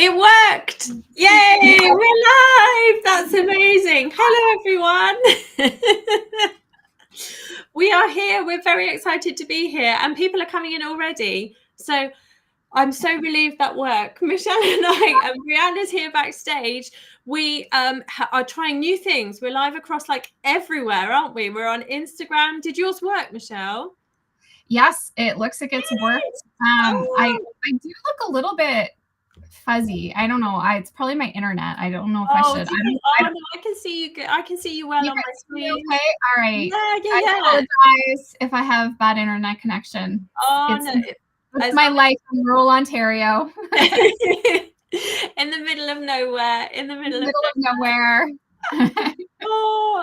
It worked! Yay! We're live! That's amazing. Hello, everyone. We are here. We're very excited to be here, and people are coming in already. So I'm so relieved that worked. Michelle and I, and Brianna's here backstage. We are trying new things. We're live across like everywhere, aren't we? We're on Instagram. Did yours work, Michelle? Yes, it looks like it's worked. I do look a little bit fuzzy. I don't know. It's probably my internet. I don't know if I should. No, I can see you. I can see you well on my screen. Okay, all right. Yeah. I apologize if I have bad internet connection. It's my life in rural Ontario. In the middle of nowhere. In the middle of nowhere.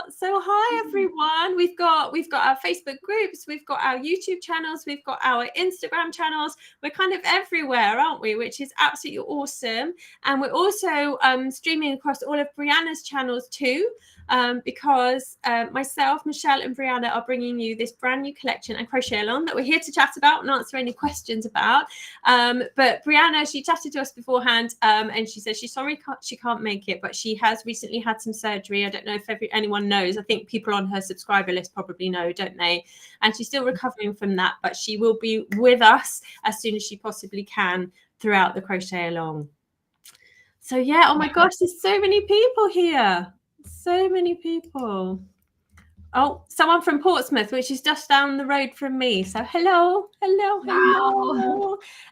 So hi everyone. We've got our Facebook groups, we've got our YouTube channels, we've got our Instagram channels. We're kind of everywhere, aren't we? Which is absolutely awesome. And we're also streaming across all of Brianna's channels too, because myself, Michelle, and Brianna are bringing you this brand new collection and crochet along that we're here to chat about and answer any questions about. But Brianna, she chatted to us beforehand, and she says she's sorry she can't make it, but she has recently had some surgery. I don't know if anyone knows. I think people on her subscriber list probably know, don't they? And she's still recovering from that, but she will be with us as soon as she possibly can throughout the crochet along. So yeah, oh my gosh, there's so many people here. So many people. Oh, someone from Portsmouth, which is just down the road from me. So hello.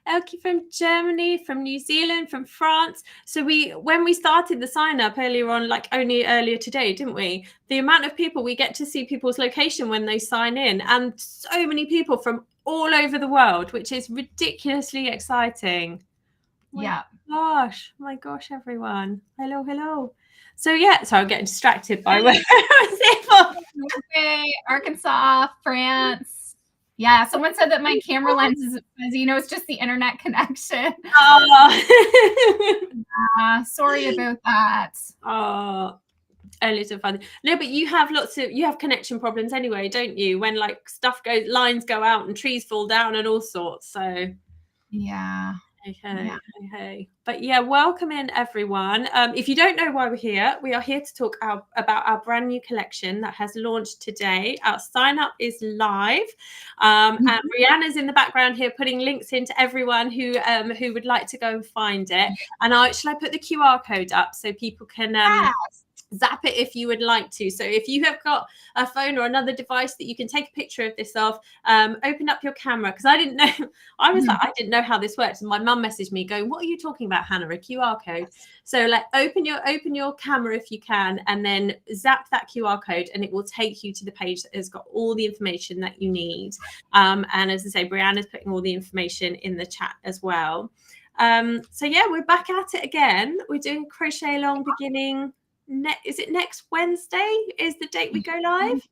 Elke from Germany, from New Zealand, from France. So when we started the sign up earlier on, like only earlier today, didn't we? The amount of people, we get to see people's location when they sign in, and so many people from all over the world, which is ridiculously exciting. My gosh, everyone. Hello. So yeah, so I'm getting distracted by where Arkansas, France. Yeah, someone said that my camera lens is fuzzy. It's just the internet connection. Sorry about that. A little fun. No, but you have connection problems anyway, don't you? When like lines go out and trees fall down and all sorts. So yeah. Okay. But yeah, welcome in everyone. If you don't know why we're here, we are here to talk about our brand new collection that has launched today. Our sign up is live, and Brianna's in the background here putting links into everyone who would like to go and find it. And shall I put the QR code up so people can zap it if you would like to. So if you have got a phone or another device that you can take a picture of this of, open up your camera, because I didn't know. I was like, I didn't know how this works, and my mum messaged me going, "What are you talking about, Hannah? A QR code?" So like open your camera if you can, and then zap that QR code, and it will take you to the page that has got all the information that you need. And as I say, Brianna's putting all the information in the chat as well. So yeah, we're back at it again. We're doing crochet along beginning. Is it next Wednesday is the date we go live?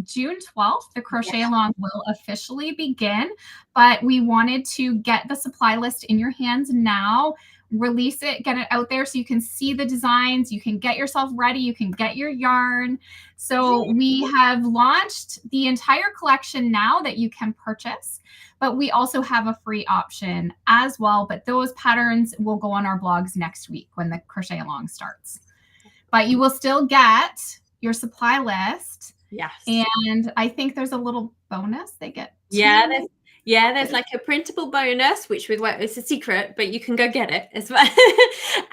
June 12th, the crochet along will officially begin, but we wanted to get the supply list in your hands now, release it, get it out there so you can see the designs, you can get yourself ready, you can get your yarn. So we have launched the entire collection now that you can purchase, but we also have a free option as well, but those patterns will go on our blogs next week when the crochet along starts. But you will still get your supply list. Yes. And I think there's a little bonus they get. There's like a printable bonus, which it's a secret, but you can go get it as well.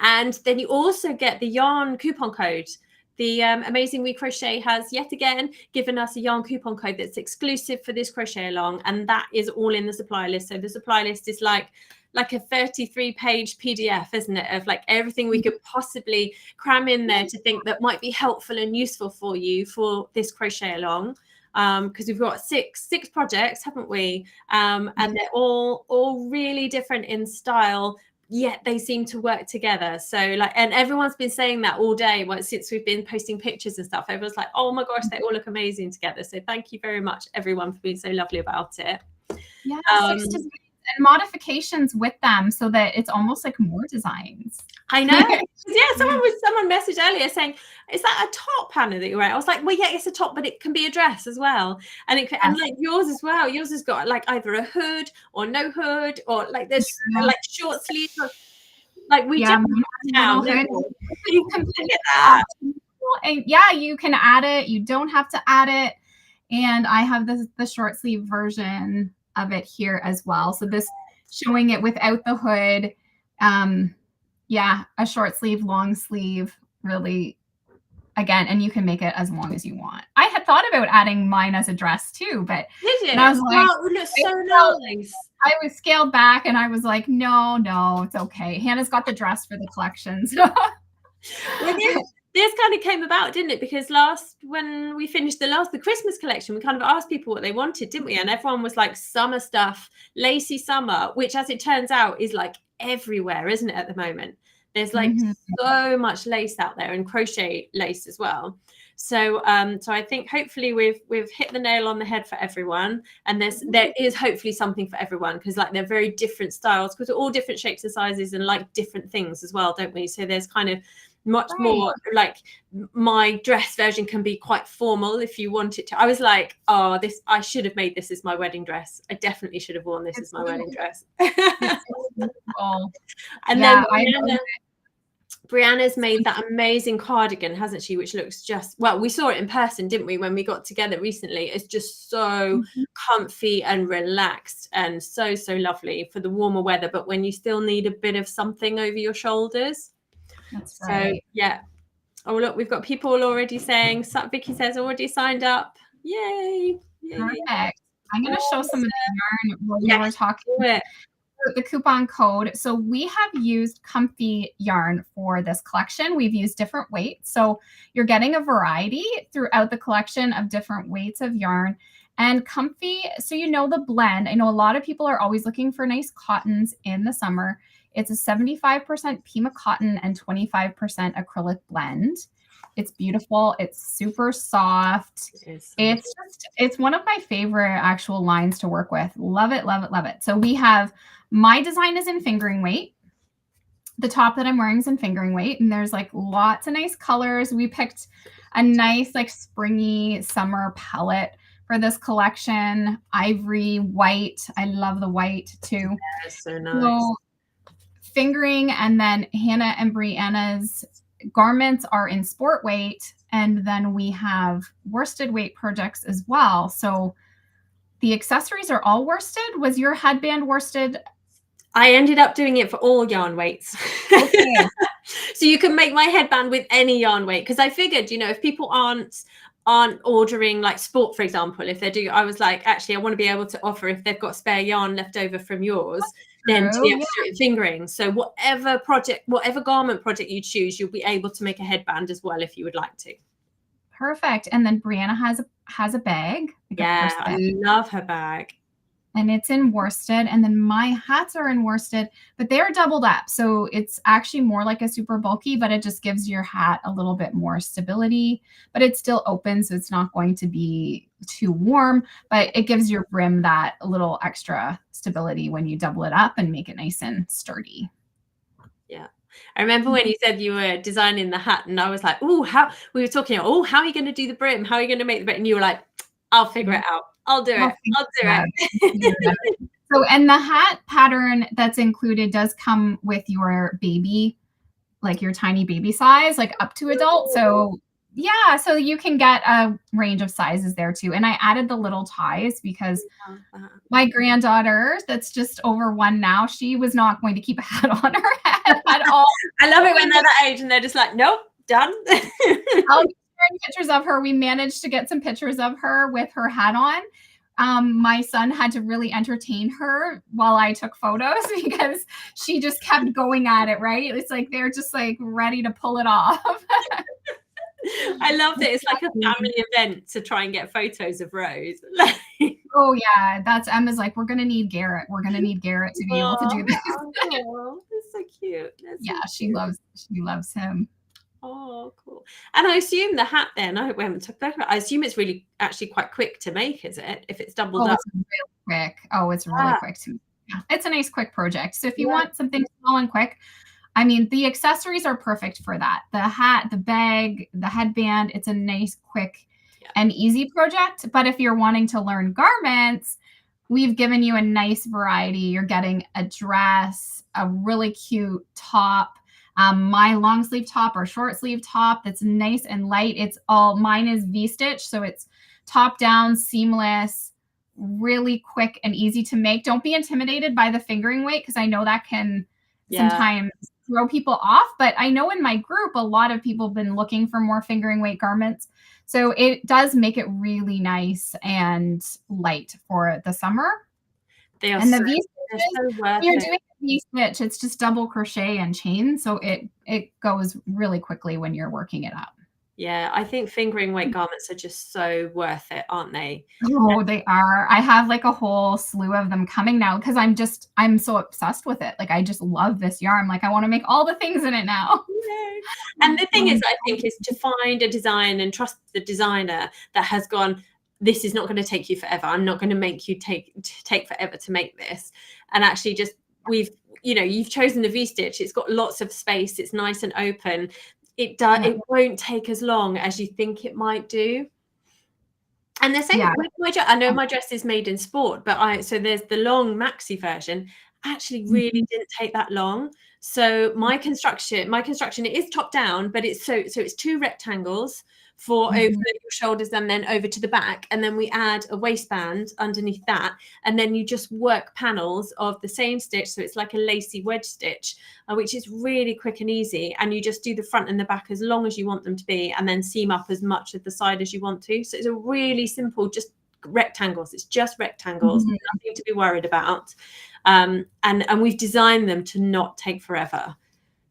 And then you also get the yarn coupon code. The Amazing We Crochet has yet again given us a yarn coupon code that's exclusive for this crochet along, and that is all in the supply list. So the supply list is like a 33-page PDF, isn't it, of like everything we could possibly cram in there to think that might be helpful and useful for you for this crochet along. Because we've got six projects, haven't we? And they're all really different in style, yet they seem to work together. So and everyone's been saying that all day since we've been posting pictures and stuff. Everyone's like, oh my gosh, they all look amazing together. So thank you very much, everyone, for being so lovely about it. Yeah, 6 designs and modifications with them so that it's almost like more designs. I know. Yeah, someone messaged earlier saying, "Is that a top, Hannah, that you're wearing?" I was like, "Well, yeah, it's a top, but it can be a dress as well, and and like yours as well. Yours has got like either a hood or no hood, or like there's like short sleeves." Like we just little hood. You can look at that. And yeah, you can add it. You don't have to add it. And I have the short sleeve version of it here as well. So this showing it without the hood. Yeah, a short sleeve, long sleeve, really, again, and you can make it as long as you want. I had thought about adding mine as a dress too, but did you? I was like, oh, it looks so nice. I was scaled back and I was like, no, it's okay. Hannah's got the dress for the collection. So. This kind of came about, didn't it? Because when we finished the Christmas collection, we kind of asked people what they wanted, didn't we? And everyone was like summer stuff, lacy summer, which as it turns out is like everywhere, isn't it, at the moment? There's like so much lace out there, and crochet lace as well. So I think hopefully we've hit the nail on the head for everyone, and there is hopefully something for everyone, because like they're very different styles, because we're all different shapes and sizes and like different things as well, don't we? So there's kind of much more, like my dress version can be quite formal if you want it to. I was like, oh, I should have made this as my wedding dress. I definitely should have worn this as my wedding dress. And then Brianna's made that amazing cardigan, hasn't she? Which looks we saw it in person, didn't we, when we got together recently? It's just so comfy and relaxed and so lovely for the warmer weather, but when you still need a bit of something over your shoulders. That's right. So yeah. Oh look, we've got people already saying. Vicky says already signed up. Yay! Perfect. I'm going to show some of the yarn while you were talking about the coupon code. So we have used Comfy yarn for this collection. We've used different weights. So you're getting a variety throughout the collection of different weights of yarn. And Comfy, so you know the blend. I know a lot of people are always looking for nice cottons in the summer. It's a 75% Pima cotton and 25% acrylic blend. It's beautiful. It's super soft. It's one of my favorite actual lines to work with. Love it, love it, love it. So we have, my design is in fingering weight. The top that I'm wearing is in fingering weight, and there's like lots of nice colors. We picked a nice like springy summer palette for this collection. Ivory, white. I love the white too. That's so nice. So, fingering, and then Hannah and Brianna's garments are in sport weight, and then we have worsted weight projects as well. So the accessories are all worsted. Was your headband worsted? I ended up doing it for all yarn weights. Okay. So you can make my headband with any yarn weight, because I figured, if people aren't ordering like sport, for example, if they do, I was like, actually I want to be able to offer, if they've got spare yarn left over from yours, then to be able to do it fingering. So whatever garment project you choose, you'll be able to make a headband as well if you would like to. Perfect. And then Brianna has a bag. Yeah, I love her bag. And it's in worsted. And then my hats are in worsted, but they're doubled up. So it's actually more like a super bulky, but it just gives your hat a little bit more stability, but it's still open. So it's not going to be too warm, but it gives your brim that little extra stability when you double it up and make it nice and sturdy. Yeah. I remember when you said you were designing the hat, and I was like, how are you going to do the brim? How are you going to make the brim? And you were like, I'll figure it out. I'll do it. So, and the hat pattern that's included does come with your baby, like your tiny baby size, like up to adult. So yeah, so you can get a range of sizes there too. And I added the little ties because my granddaughter, that's just over 1 now, she was not going to keep a hat on her head at all. I love it when they're that age and they're just like, nope, done. I'll be sharing pictures of her. We managed to get some pictures of her with her hat on. My son had to really entertain her while I took photos because she just kept going at it, right? It's like they're just like ready to pull it off. I loved it. It's like a family event to try and get photos of Rose. Oh yeah, that's Emma's like, we're gonna need Garrett. We're gonna need Garrett to be able to do this. Oh, that's so cute. She loves him. Oh, cool. And I assume the hat then, I hope we haven't talked about it. I assume it's really actually quite quick to make, is it? If it's doubled up. It's real quick. Oh, it's really quick to make. Yeah. It's a nice quick project. So if you want something small and quick, I mean, the accessories are perfect for that. The hat, the bag, the headband, it's a nice, quick and easy project. But if you're wanting to learn garments, we've given you a nice variety. You're getting a dress, a really cute top, my long sleeve top or short sleeve top that's nice and light. Mine is V-stitch, so it's top down, seamless, really quick and easy to make. Don't be intimidated by the fingering weight, because I know that can sometimes throw people off. But I know in my group, a lot of people have been looking for more fingering weight garments. So it does make it really nice and light for the summer. They are and the so, V-stitches, so worth when you're it. doing a V-stitch, it's just double crochet and chain. So it goes really quickly when you're working it up. Yeah, I think fingering weight garments are just so worth it, aren't they? Oh, they are. I have like a whole slew of them coming now because I'm so obsessed with it. Like I just love this yarn. Like I want to make all the things in it now. Yay. And the thing is, I think, is to find a design and trust the designer that has gone, this is not going to take you forever. I'm not going to make you take forever to make this. And actually just you've chosen the V-stitch. It's got lots of space. It's nice and open. It won't take as long as you think it might do. And the same with my dress. I know my dress is made in sport, but so there's the long maxi version. Actually, really didn't take that long. So my construction, it is top down, but it's it's 2 rectangles for over your shoulders and then over to the back, and then we add a waistband underneath that, and then you just work panels of the same stitch, so it's like a lacy wedge stitch, which is really quick and easy, and you just do the front and the back as long as you want them to be, and then seam up as much of the side as you want to. So it's a really simple, just rectangles. It's just rectangles, nothing to be worried about. And we've designed them to not take forever,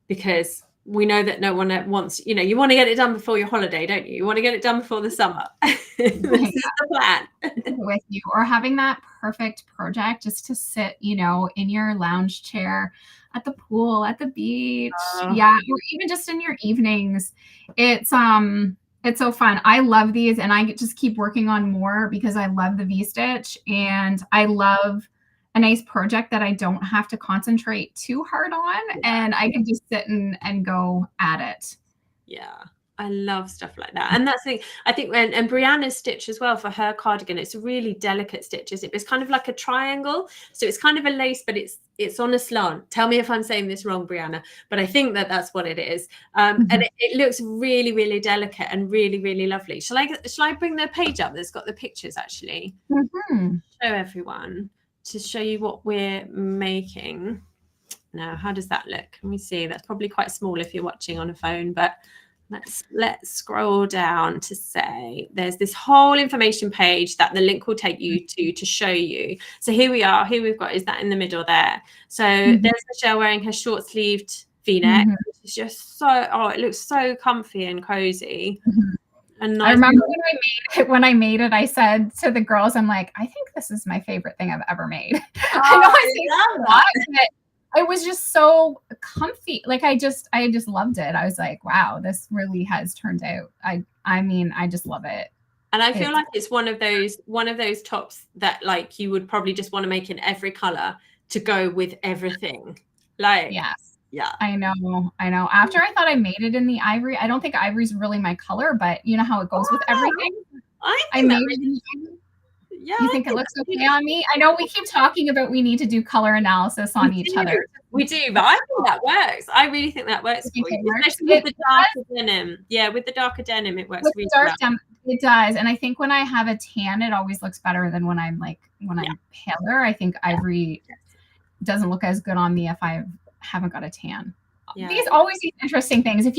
because we know that no one wants, you want to get it done before your holiday, don't you? You want to get it done before the summer. This is the plan. With you, or having that perfect project just to sit, in your lounge chair at the pool, at the beach. Or even just in your evenings. It's so fun. I love these, and I just keep working on more because I love the V-stitch, and I love a nice project that I don't have to concentrate too hard on, and I can just sit and go at it. Yeah, I love stuff like that. And that's the thing, I think, and Brianna's stitch as well for her cardigan, it's a really delicate stitch, isn't it? It's kind of like a triangle, so it's kind of a lace, but it's on a slant. Tell me if I'm saying this wrong, Brianna, but I think that's what it is. And it looks really, really delicate and really, really lovely. Shall I bring the page up that's got the pictures actually? Show everyone, to show you what we're making. Now, how does that look? Can we see? That's probably quite small if you're watching on a phone, but let's scroll down to say there's this whole information page that the link will take you to show you. So here we are. Here we've got, is that in the middle there? So there's Michelle wearing her short sleeved V-neck. It's just it looks so comfy and cozy. And nice. I remember when I made it, I said to the girls, I'm like, I think this is my favorite thing I've ever made. I know I say that a lot, but it was just so comfy. Like I just loved it. I was like, wow, this really has turned out. I mean, I just love it. And I feel like it's one of those tops that like you would probably just want to make in every color to go with everything. Like yeah, I know. After I thought I made it in the ivory, I don't think ivory's really my color, but you know how it goes with everything. I made it in the ivory. Yeah, you think it looks okay on me? I know we keep talking about we need to do color analysis on each other. We do, but I think that works. I really think that works for you, especially with the darker denim. Yeah, with the darker denim, it works really well. It does, and I think when I have a tan, it always looks better than when I'm paler. I think ivory doesn't look as good on me if I haven't got a tan. These interesting things. If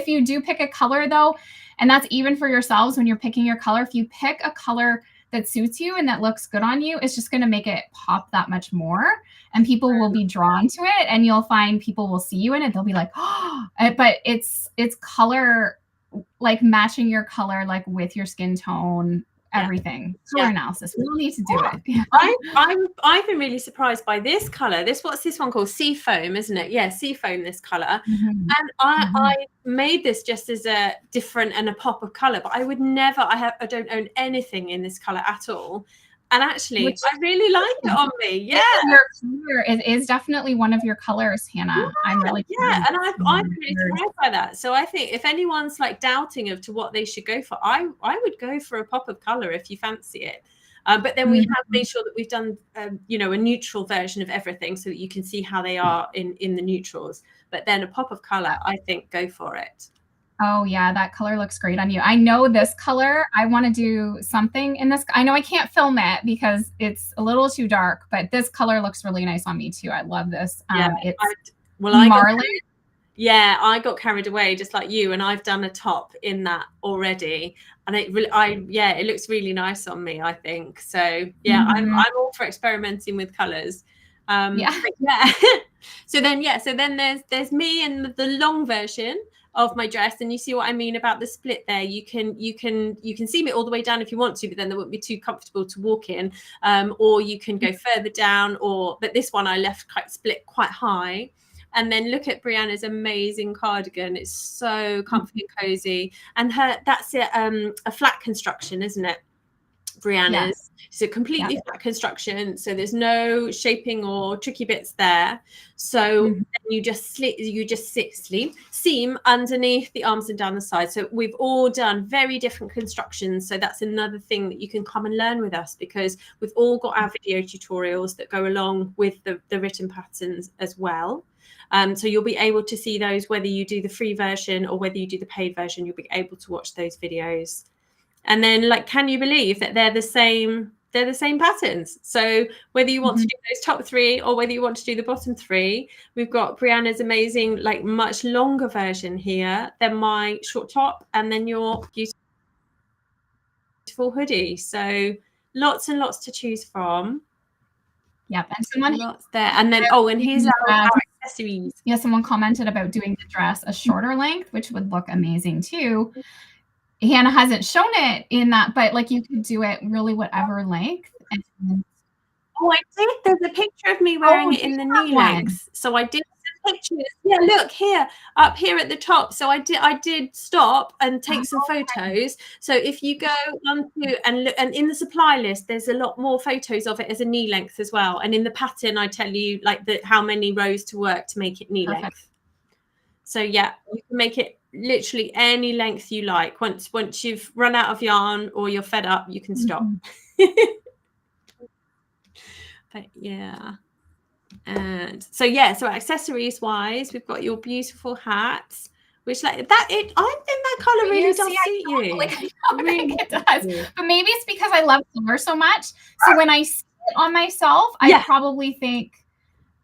you do pick a color though, and that's even for yourselves when you're picking your color, if you pick a color that suits you and that looks good on you, it's just going to make it pop that much more, and people will be drawn to it, and you'll find people will see you in it. They'll be like, oh, but it's color, like matching your color, like with your skin tone, everything. Color analysis. We don't need to do it. I've been really surprised by this color. What's this one called? Seafoam, isn't it? Yeah, seafoam, this color. And I made this just as a different and a pop of color, but I would never, I don't own anything in this color at all. And actually, I really like it on me. Yeah, your color is definitely one of your colors, Hannah. I'm really and I'm really surprised by that. So I think if anyone's like doubting to what they should go for, I would go for a pop of color if you fancy it. But then we have made sure that we've done, you know, a neutral version of everything so that you can see how they are in the neutrals. But then a pop of color, I think, go for it. Oh yeah, that color looks great on you. I know this color, I want to do something in this. I know I can't film it because it's a little too dark, but this color looks really nice on me too. I love this. Yeah, It's Marlin. Yeah, I got carried away just like you, and I've done a top in that already, and it really, it looks really nice on me, I think. So yeah, I'm all for experimenting with colors. Yeah. So then there's me in the long version of my dress, and you see what I mean about the split there. You can see me all the way down if you want to, but then they wouldn't be too comfortable to walk in, or you can go further down, but this one I left quite split quite high. And then look at Brianna's amazing cardigan. It's so comfy and cozy. And that's a flat construction, isn't it? Brianna's. Yes. It's a completely flat construction, so there's no shaping or tricky bits there. So you just seam underneath the arms and down the side. So we've all done very different constructions. So that's another thing that you can come and learn with us, because we've all got our video tutorials that go along with the written patterns as well. So you'll be able to see those whether you do the free version or whether you do the paid version. You'll be able to watch those videos. And then, like, can you believe that they're the same patterns? So whether you want to do those top 3 or whether you want to do the bottom 3, we've got Brianna's amazing, like, much longer version here than my short top, and then your beautiful hoodie. So lots and lots to choose from. Yep. And lots there. And then and here's our accessories. Yeah, someone commented about doing the dress a shorter length, which would look amazing too. Hannah hasn't shown it in that, but like you could do it really whatever length. Oh, I did. There's a picture of me wearing it in the knee length. So I did some pictures. Yeah, look here, up here at the top. So I did stop and take some photos. So if you go onto and look, and in the supply list, there's a lot more photos of it as a knee length as well. And in the pattern, I tell you like how many rows to work to make it knee length. So yeah, you can make it literally any length you like. Once you've run out of yarn or you're fed up, you can stop. But yeah, and so so accessories wise, we've got your beautiful hats, which like that. I think that color really does suit you. Like, I really, it does. But maybe it's because I love silver so much. So when I see it on myself, I probably think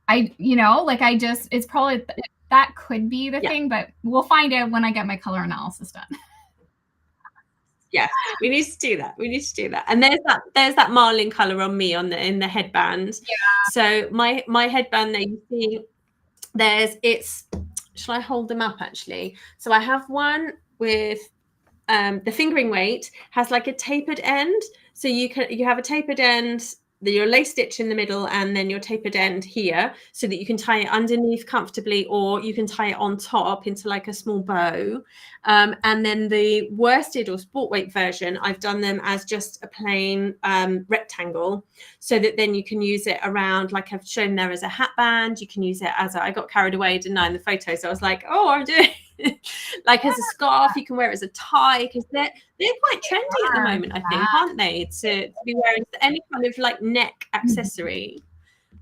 it's probably. That could be the thing, but we'll find out when I get my color analysis done. Yeah, we need to do that. And there's that marlin color on me in the headband. Yeah. So my headband there, you see, shall I hold them up actually? So I have one with the fingering weight has like a tapered end. So you have a tapered end, your lace stitch in the middle, and then your tapered end here, so that you can tie it underneath comfortably, or you can tie it on top into like a small bow. And then the worsted or sport weight version, I've done them as just a plain rectangle, so that then you can use it around, like I've shown there, as a hat band. You can use it as I got carried away, didn't I, in the photo? So I was like, oh, I'm doing like as a scarf. You can wear it as a tie, because they're quite trendy at the moment, I think, aren't they, to be wearing any kind of like neck accessory.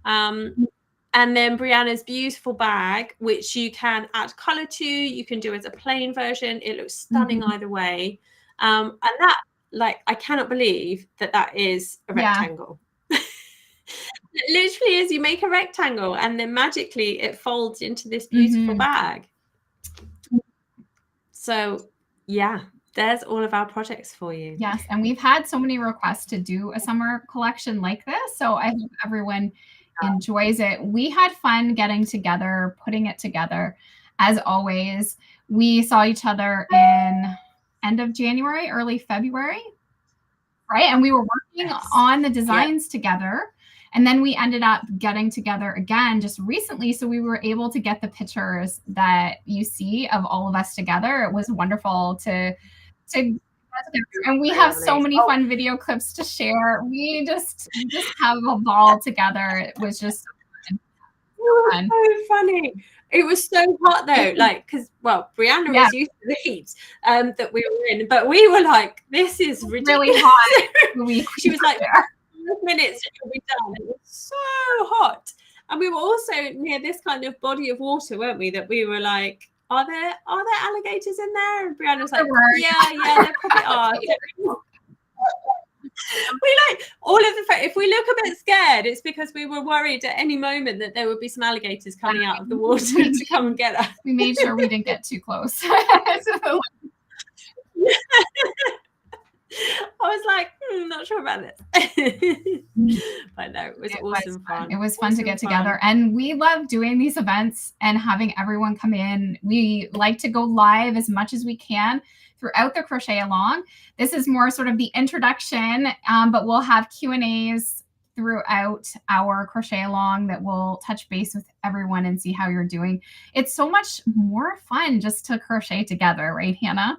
And then Brianna's beautiful bag, which you can add color to. You can do as a plain version. It looks stunning either way. And that, like, I cannot believe that is a rectangle. It literally is. You make a rectangle and then magically it folds into this beautiful bag. So yeah, there's all of our projects for you. Yes, and we've had so many requests to do a summer collection like this, so I hope everyone enjoys it. We had fun getting together, putting it together. As always, we saw each other in end of January, early February, right? And we were working on the designs together. And then we ended up getting together again just recently. So we were able to get the pictures that you see of all of us together. It was wonderful to and we have so many fun video clips to share. We just have a ball together. It was just fun. So funny. It was so hot though, like, because Brianna was used to the heat that we were in, but we were like, this is ridiculous. Really hot. She was like, minutes it will be done. It was so hot. And we were also near this kind of body of water, weren't we? That we were like, are there alligators in there? And Brianna was like, yeah, there probably are. We like all of the if we look a bit scared, it's because we were worried at any moment that there would be some alligators coming out of the water to come and get us. We made sure we didn't get too close. So, I was like, not sure about this. But no, it was awesome fun. It was fun to get together. And we love doing these events and having everyone come in. We like to go live as much as we can throughout the crochet along. This is more sort of the introduction, but we'll have Q&As throughout our crochet along that will touch base with everyone and see how you're doing. It's so much more fun just to crochet together, right, Hannah?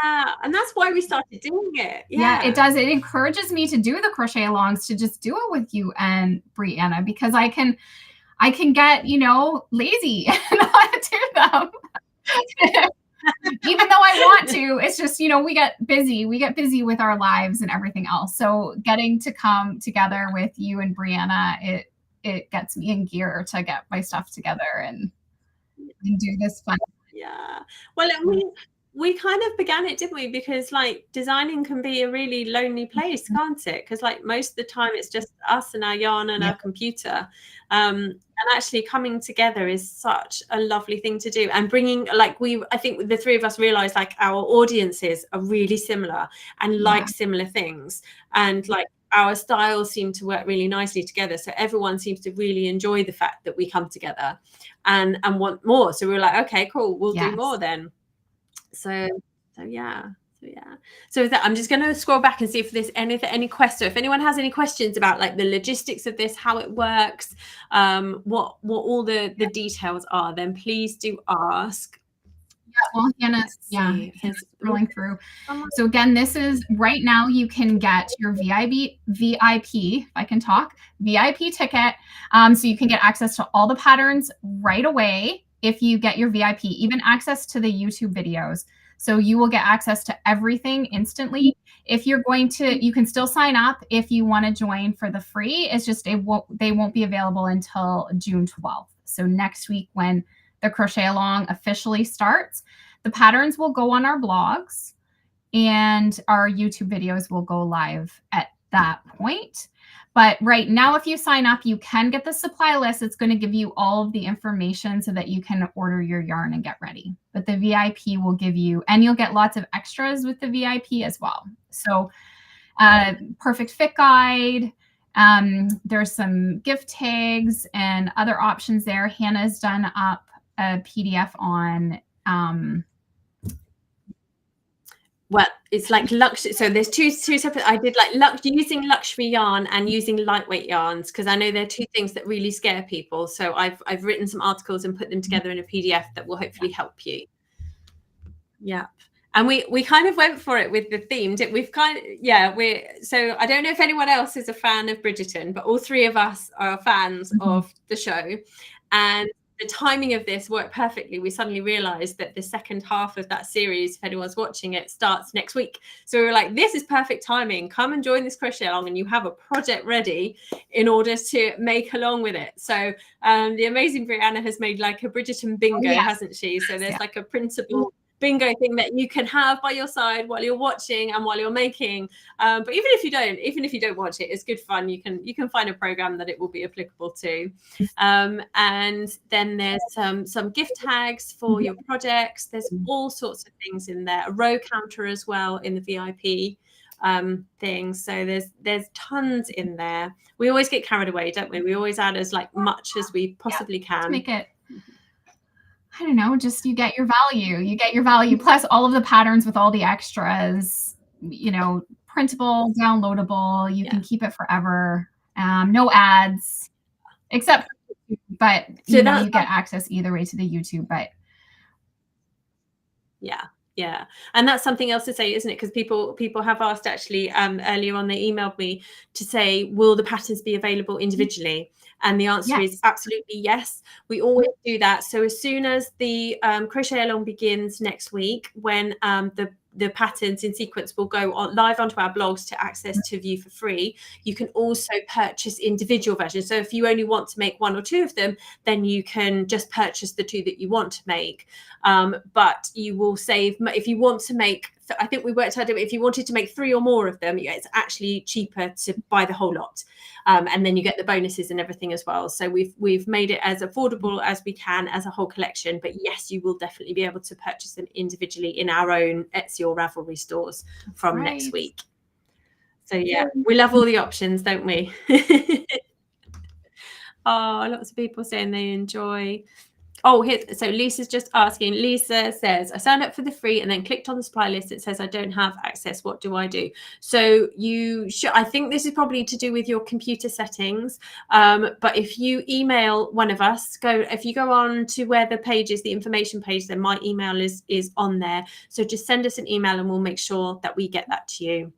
Yeah, and that's why we started doing it. Yeah, it does. It encourages me to do the crochet alongs, to just do it with you and Brianna, because I can get, lazy and not do them. Even though I want to, it's just, we get busy with our lives and everything else. So getting to come together with you and Brianna, it gets me in gear to get my stuff together and do this fun. Yeah. Well, we kind of began it, didn't we? Because like designing can be a really lonely place, can't it? Because like most of the time it's just us and our yarn and our computer. And actually coming together is such a lovely thing to do. And bringing, like, I think the three of us realized like our audiences are really similar and like similar things. And like our styles seem to work really nicely together. So everyone seems to really enjoy the fact that we come together and want more. So we were like, okay, cool, we'll do more then. So yeah. So with that, I'm just going to scroll back and see if there's any questions. So if anyone has any questions about like the logistics of this, how it works, what all the details are, then please do ask. Well, Hannah's scrolling through. So again, this is right now you can get your VIP, if I can talk, VIP ticket. So you can get access to all the patterns right away if you get your VIP, even access to the YouTube videos. So you will get access to everything instantly. If you're going to, you can still sign up if you want to join for the free. It's just they won't be available until June 12th. So next week when the crochet along officially starts, the patterns will go on our blogs and our YouTube videos will go live at that point. But right now, if you sign up, you can get the supply list. It's going to give you all of the information so that you can order your yarn and get ready. But the VIP will give you, and you'll get lots of extras with the VIP as well. So perfect fit guide. There's some gift tags and other options there. Hannah's done up a PDF on well, it's like luxury. So there's two separate. I did like using luxury yarn and using lightweight yarns, because I know they're two things that really scare people. So I've written some articles and put them together in a PDF that will hopefully help you. Yeah. And we kind of went for it with the theme. So I don't know if anyone else is a fan of Bridgerton, but all three of us are fans of the show. And the timing of this worked perfectly. We suddenly realized that the second half of that series, if anyone's watching it, starts next week. So we were like, this is perfect timing. Come and join this crochet along and you have a project ready in order to make along with it. So the amazing Brianna has made like a Bridgerton bingo, hasn't she? So there's like a printable bingo thing that you can have by your side while you're watching and while you're making. But even if you don't watch it, it's good fun. You can find a program that it will be applicable to. And then there's some gift tags for your projects. There's all sorts of things in there. A row counter as well in the VIP things. So there's tons in there. We always get carried away, don't we? We always add as like much as we possibly can. To make it, I don't know, just you get your value. You get your value plus all of the patterns with all the extras, printable, downloadable. You can keep it forever. No ads, except, but you get access either way to the YouTube. But yeah. And that's something else to say, isn't it? Because people have asked actually earlier on, they emailed me to say, will the patterns be available individually? And the answer is absolutely yes. We always do that. So as soon as the crochet along begins next week, when the patterns in sequence will go on live onto our blogs to access to view for free. You can also purchase individual versions. So if you only want to make 1 or 2 of them, then you can just purchase the 2 that you want to make. But you will save if you want to make, I think we worked out if you wanted to make 3 or more of them, it's actually cheaper to buy the whole lot. And then you get the bonuses and everything as well. So we've made it as affordable as we can as a whole collection. But yes, you will definitely be able to purchase them individually in our own Etsy or Ravelry stores from next week. So yeah, we love all the options, don't we? Oh, lots of people saying they enjoy. Oh, here, so Lisa's just asking. Lisa says, I signed up for the free and then clicked on the supply list. It says I don't have access. What do I do? So you should, I think this is probably to do with your computer settings. But if you email one of us, if you go on to where the page is, the information page, then my email is on there. So just send us an email and we'll make sure that we get that to you.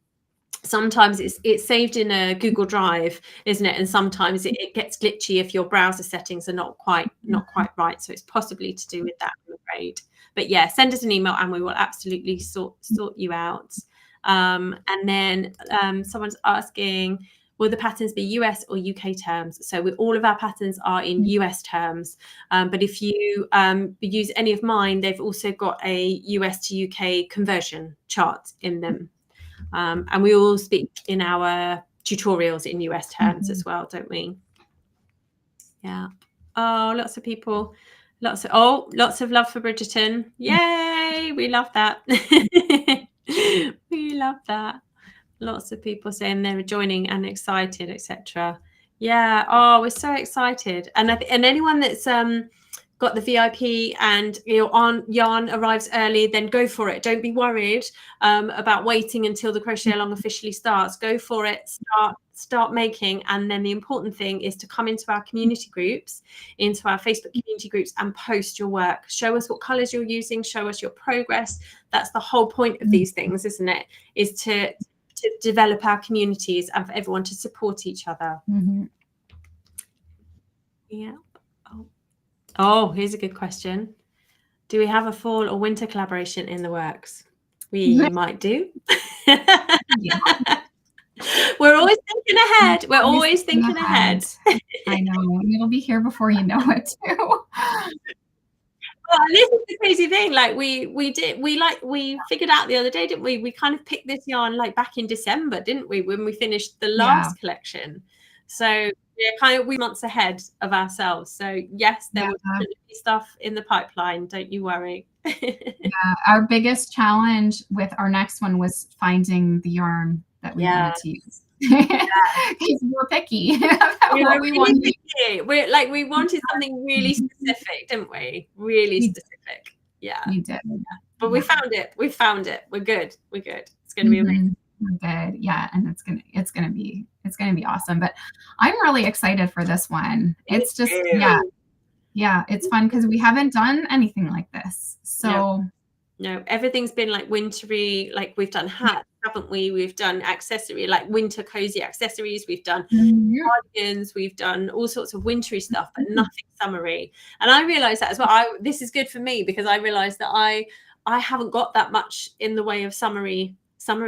Sometimes it's saved in a Google Drive, isn't it? And sometimes it gets glitchy if your browser settings are not quite right. So it's possibly to do with that, I'm afraid. But yeah, send us an email and we will absolutely sort you out. And then someone's asking, will the patterns be US or UK terms? So all of our patterns are in US terms. But if you use any of mine, they've also got a US to UK conversion chart in them. And we all speak in our tutorials in US terms as well, don't we? Yeah. Oh, lots of people. Lots of love for Bridgerton. Yay! We love that. We love that. Lots of people saying they're joining and excited, etc. Yeah. Oh, we're so excited. And anyone that's got the VIP and yarn arrives early, then go for it. Don't be worried about waiting until the crochet along officially starts. Go for it. Start making. And then the important thing is to come into our community groups, into our Facebook community groups, and post your work. Show us what colors you're using. Show us your progress. That's the whole point of these things, isn't it? Is to develop our communities and for everyone to support each other. Yeah. Oh, here's a good question. Do we have a fall or winter collaboration in the works? We might do. We're always thinking ahead. We're always thinking ahead. I know. It'll be here before you know it too. Well, this is the crazy thing. Like we figured out the other day, didn't we? We kind of picked this yarn like back in December, didn't we? When we finished the last collection. So we're months ahead of ourselves. So yes, there will be stuff in the pipeline. Don't you worry. Our biggest challenge with our next one was finding the yarn that we wanted to use. Because we're picky. We wanted something really specific, didn't we? Really specific. Yeah. We did. But we found it. We're good. It's gonna be amazing. We're good. Yeah. And it's gonna be awesome. But I'm really excited for this one. It's just it's fun because we haven't done anything like this. So no, everything's been like wintry, like we've done hats, haven't we? We've done accessory, like winter cozy accessories. We've done cardigans. We've done all sorts of wintry stuff, but nothing summery. And I realized that as well. This is good for me because I realized that I haven't got that much in the way of summery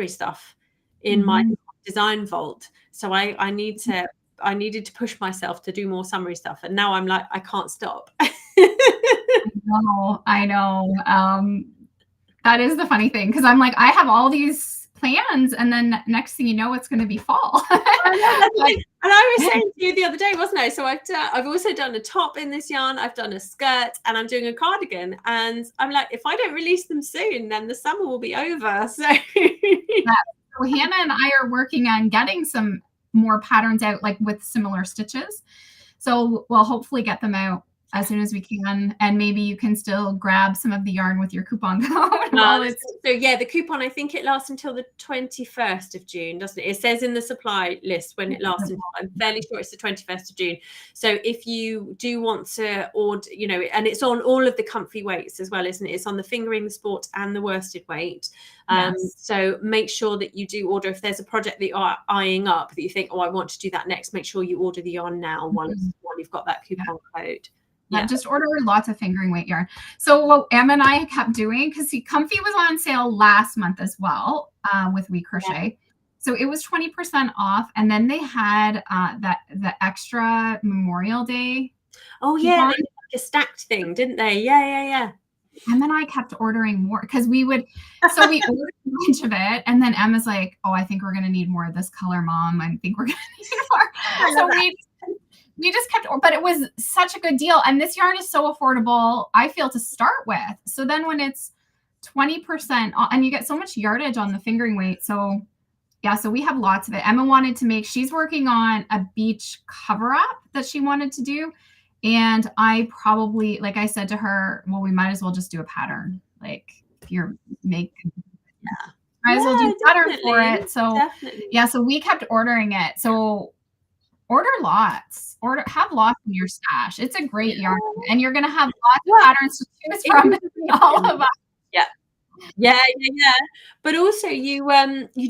stuff in my design vault. So I needed to push myself to do more summery stuff. And now I'm like, I can't stop. I know. That is the funny thing, because I'm like, I have all these plans, and then next thing you know, it's going to be fall. And I was saying to you the other day, wasn't I? So I've also done a top in this yarn. I've done a skirt, and I'm doing a cardigan. And I'm like, if I don't release them soon, then the summer will be over. So So Hannah and I are working on getting some more patterns out, like with similar stitches. So we'll hopefully get them out as soon as we can, and maybe you can still grab some of the yarn with your coupon code. So yeah, the coupon, I think it lasts until the 21st of June, doesn't it? It says in the supply list when it lasts until, I'm fairly sure it's the 21st of June. So if you do want to order, and it's on all of the comfy weights as well, isn't it? It's on the fingering, the sport, and the worsted weight. So make sure that you do order. If there's a project that you're eyeing up that you think, oh, I want to do that next, make sure you order the yarn now while you've got that coupon code. Yeah, just order lots of fingering weight yarn. So what Em and I kept doing, because Comfy was on sale last month as well with We Crochet. So it was 20% off. And then they had the extra Memorial Day. Oh, yeah, they did like a stacked thing, didn't they? Yeah. And then I kept ordering more because we ordered a bunch of it. And then Emma's like, oh, I think we're going to need more of this color, Mom. I think we're going to need more. So we just kept, but it was such a good deal. And this yarn is so affordable, I feel, to start with. So then when it's 20% off, and you get so much yardage on the fingering weight. So yeah, so we have lots of it. Emma wanted to make, she's working on a beach cover up that she wanted to do. And I probably, like I said to her, well, we might as well just do a pattern. Like if you're might as well do a pattern for it. So yeah, so we kept ordering it. So order lots, have lots in your stash. It's a great yarn, and you're going to have lots of patterns to choose from. All of us. Yeah. But also you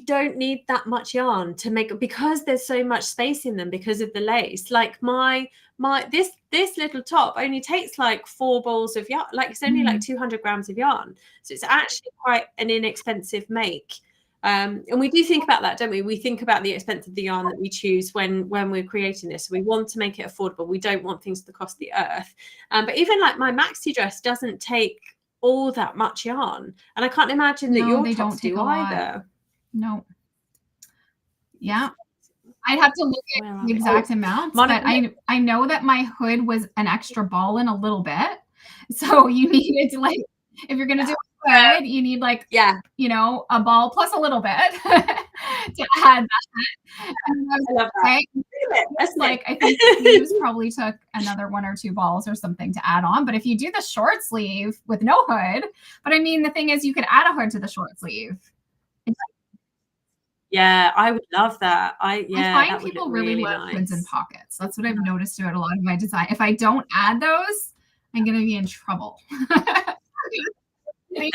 don't need that much yarn to make, because there's so much space in them because of the lace. Like this little top only takes like 4 balls of yarn. Like it's only like 200 grams of yarn. So it's actually quite an inexpensive make. And we do think about that, don't we? We think about the expense of the yarn that we choose when we're creating this. We want to make it affordable. We don't want things to cost the earth. But even like my maxi dress doesn't take all that much yarn, and I can't imagine that your tops do either. No. Yeah, I'd have to look at the exact amounts, but I know that my hood was an extra ball in a little bit, so you needed to, like, if you're gonna do a hood, you need like a ball plus a little bit to add that. I love that. That's like, I think the sleeves probably took another 1 or 2 balls or something to add on. But if you do the short sleeve with no hood, but I mean, the thing is, you could add a hood to the short sleeve. Yeah, I would love that. I find people really love hoods and pockets. That's what I've noticed about a lot of my design. If I don't add those, I'm going to be in trouble. Like,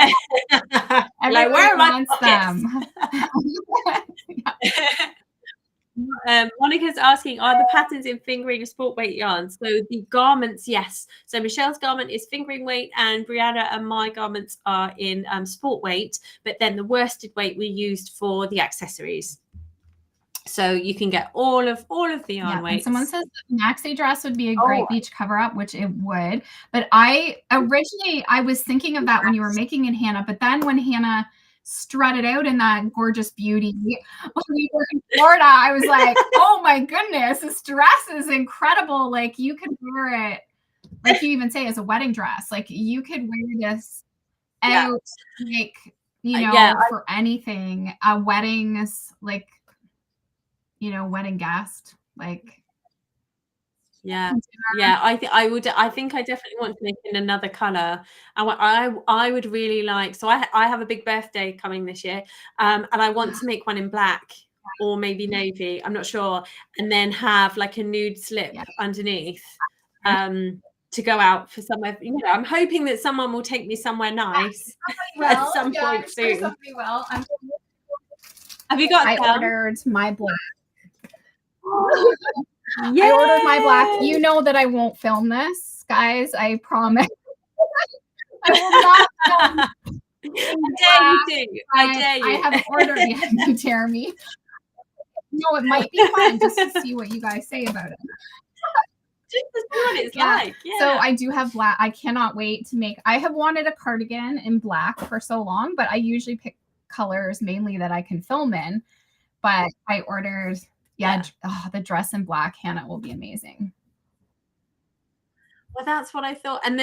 where are my pockets? Monica's asking, are the patterns in fingering or sport weight yarns? So the garments, yes. So Michelle's garment is fingering weight, and Brianna and my garments are in sport weight. But then the worsted weight we used for the accessories. So you can get all of the yarn weights. Someone says the maxi dress would be a great beach cover up, which it would. But I was thinking of that when you were making it, Hannah. But then when Hannah strutted out in that gorgeous beauty when we were in Florida, I was like, oh my goodness, this dress is incredible. Like, you could wear it, like you even say, as a wedding dress. Like, you could wear this out, like, for anything, weddings, like, wedding guest, like. I think I definitely want to make in another color. I would really like, so I have a big birthday coming this year, and I want to make one in black or maybe navy, I'm not sure, and then have like a nude slip underneath to go out for somewhere. I'm hoping that someone will take me somewhere nice at some point soon. Somebody will. Have you got? I ordered my black. I ordered my black. You know that I won't film this, guys. I promise. I will not film. I dare you. I haven't ordered yet. You dare me. No, it might be fun just to see what you guys say about it. Just to see what it's like. Yeah. So I do have black. I cannot wait to make. I have wanted a cardigan in black for so long, but I usually pick colors mainly that I can film in. But I ordered. The dress in black, Hannah, will be amazing. Well, that's what I thought. And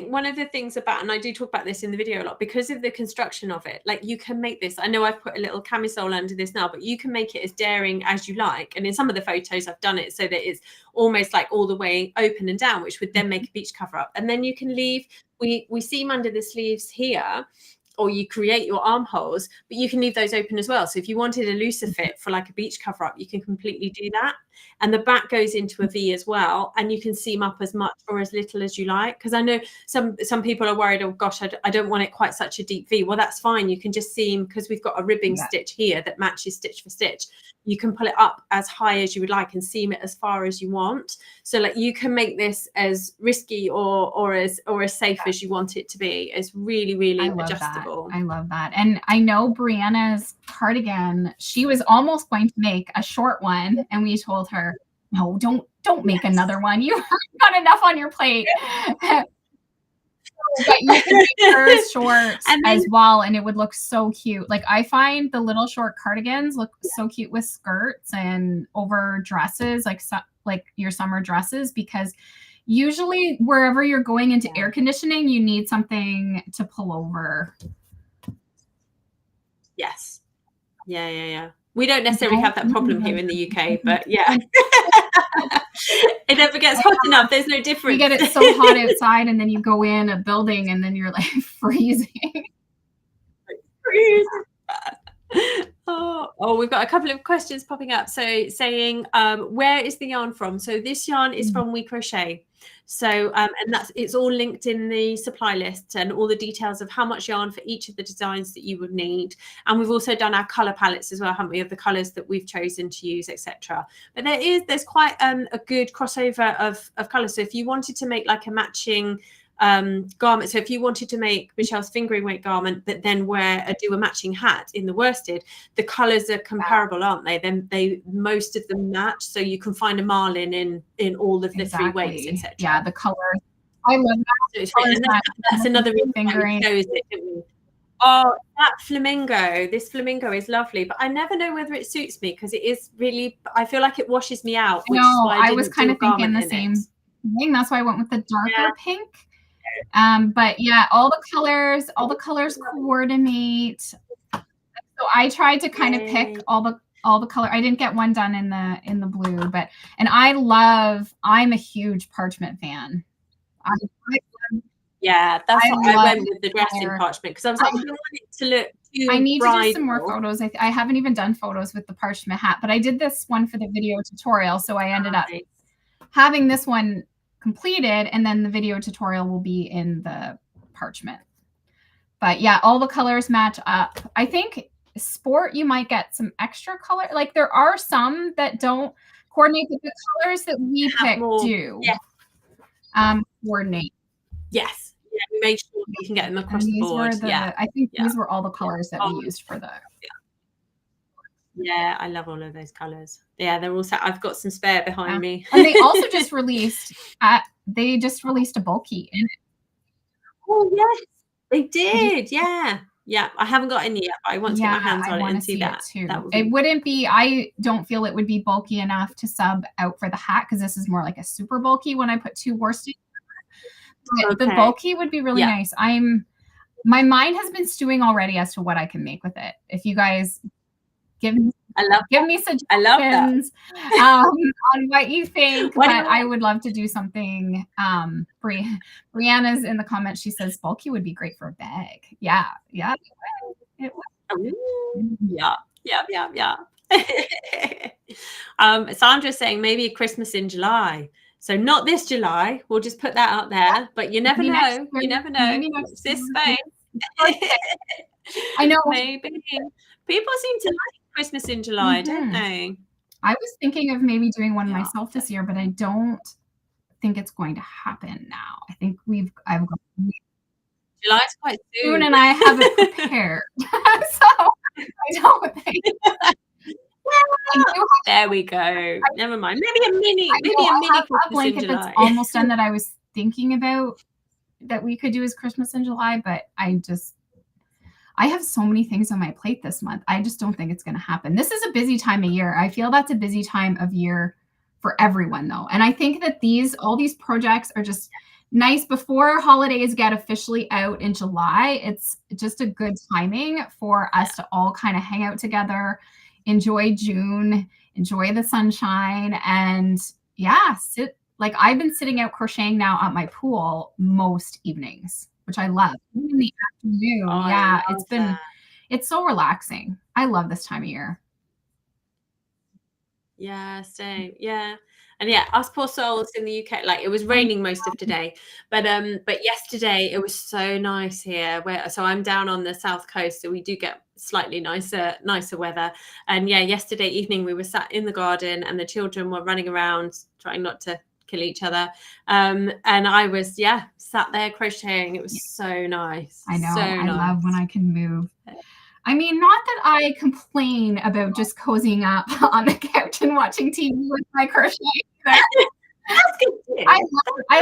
one of the things about, and I do talk about this in the video a lot, because of the construction of it, like, you can make this. I know I've put a little camisole under this now, but you can make it as daring as you like. And in some of the photos I've done it so that it's almost like all the way open and down, which would then make a beach cover up. And then you can leave, we seam under the sleeves here, or you create your armholes, but you can leave those open as well. So if you wanted a looser fit for like a beach cover up, you can completely do that. and the back goes into a V as well, and you can seam up as much or as little as you like. Because I know some people are worried, oh gosh, I don't want it quite such a deep V. Well, that's fine. You can just seam, because we've got a ribbing stitch here that matches stitch for stitch. You can pull it up as high as you would like and seam it as far as you want. So like you can make this as risky or as safe as you want it to be. It's really adjustable. I love that. And I know Brianna's cardigan, she was almost going to make a short one, and we told her, no, don't make another one. You've got enough on your plate. But you can make hers short as well, and it would look so cute. Like I find the little short cardigans look so cute with skirts and over dresses, like your summer dresses, because usually wherever you're going into air conditioning, you need something to pull over. Yes. Yeah. We don't necessarily have that problem here in the UK, but yeah. It never gets hot enough. There's no difference. You get it so hot outside, and then you go in a building, and then you're like freezing. Oh, we've got a couple of questions popping up. So saying, where is the yarn from? So this yarn is from We Crochet. So, and it's all linked in the supply list, and all the details of how much yarn for each of the designs that you would need. And we've also done our color palettes as well, haven't we, of the colors that we've chosen to use, etc. But there's quite a good crossover of colors. So if you wanted to make like a matching garment, so if you wanted to make Michelle's fingering weight garment but then do a matching hat in the worsted, the colors are comparable, aren't they? Then most of them match, so you can find a marlin in all of the three weights, etc. Yeah, the colors, I love that. That's another reason why we chose it, didn't we? Oh, this flamingo is lovely, but I never know whether it suits me, because it is really, I feel like it washes me out. No, I was kind of thinking the same thing. That's why I went with the darker pink. But yeah, all the colors coordinate. So I tried to kind of pick all the color. I didn't get one done in the blue, and I'm a huge parchment fan. Yeah, that's why I went with the dress in parchment, because I was like, I don't want it to look too I need bridal. to do some more photos. I haven't even done photos with the parchment hat, but I did this one for the video tutorial, so I ended up having this one completed, and then the video tutorial will be in the parchment. But yeah, all the colors match up. I think sport, you might get some extra color. Like there are some that don't coordinate, but the colors that we pick do coordinate. Yes. Yeah, we made sure you can get them across the board. I think these were all the colors that we used for the. Yeah, I love all of those colors. Yeah, they're all set. I've got some spare behind me. And they also just released a bulky in it. Oh yes, they did. Yeah. I haven't got any yet, but I want to get my hands on it and see that too. I don't feel it would be bulky enough to sub out for the hat, because this is more like a super bulky when I put two worsted. The bulky would be really nice. My mind has been stewing already as to what I can make with it. If you guys give me suggestions on what you think. But I would love to do something. Brianna's in the comments. She says bulky would be great for a bag. Yeah. It would. Yeah. Sandra's saying maybe Christmas in July. So not this July. We'll just put that out there. But you never know. You never know. This space. I know. Maybe people seem to like Christmas in July, don't they? I was thinking of maybe doing one myself this year, but I don't think it's going to happen now. I think I've got July's quite soon, and I haven't prepared. So I don't think. There we go. Never mind. Maybe a mini blanket in July. That's almost done that I was thinking about that we could do as Christmas in July, but I have so many things on my plate this month. I just don't think it's going to happen. This is a busy time of year. I feel that's a busy time of year for everyone, though. And I think that all these projects are just nice before holidays get officially out in July. It's just a good timing for us to all kind of hang out together, enjoy June, enjoy the sunshine, and I've been sitting out crocheting now at my pool most evenings, which I love. Even in the afternoon. It's so relaxing. I love this time of year. Yeah, same. Yeah. And yeah, us poor souls in the UK, like it was raining most of today, but yesterday it was so nice here. So I'm down on the south coast, so we do get slightly nicer weather. And yeah, yesterday evening we were sat in the garden and the children were running around trying not to kill each other. And I was sat there crocheting. It was so nice. I know. So I nice. love when I can move. I mean, not that I complain about just cozying up on the couch and watching TV with my crochet. That's good too. I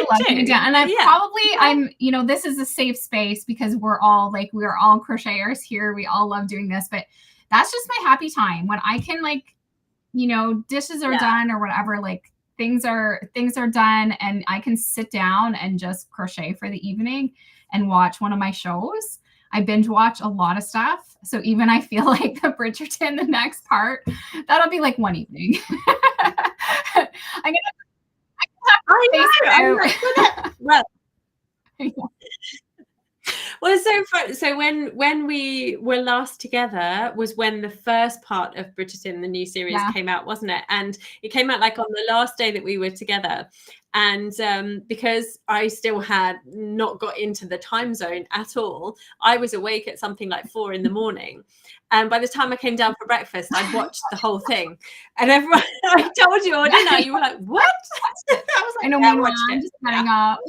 love it. And I'm, this is a safe space because we're all crocheters here. We all love doing this, but that's just my happy time when I can dishes are done or whatever, like things are done and I can sit down and just crochet for the evening and watch one of my shows. I binge watch a lot of stuff. So even I feel like the Bridgerton, the next part, that'll be like one evening. Well, it's so fun. So when we were last together was when the first part of Bridgerton, the new series, came out, wasn't it? And it came out like on the last day that we were together. And because I still had not got into the time zone at all, I was awake at something like 4 a.m. And by the time I came down for breakfast, I'd watched the whole thing. And everyone, I told you all, didn't I? You were like, what? I was like, I know, meanwhile, I'm just setting up.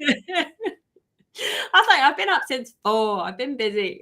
I was like, I've been up since 4. I've been busy.